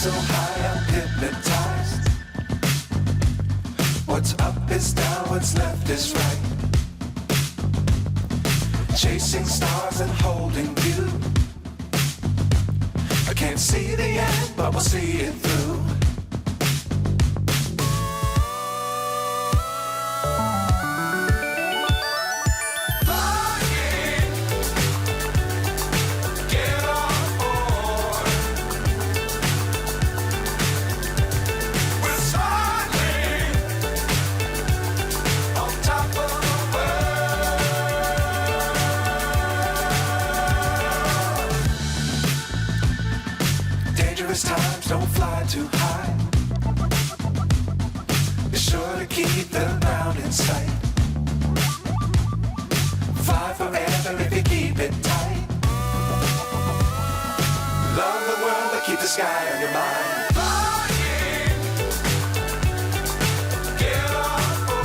so high I'm hypnotized. What's up is down, what's left is right. Chasing stars and holding you. I can't see the end, but we'll see it through. Times don't fly too high. Be sure to keep the ground in sight. Fly forever if you keep it tight. Love the world but keep the sky on your mind.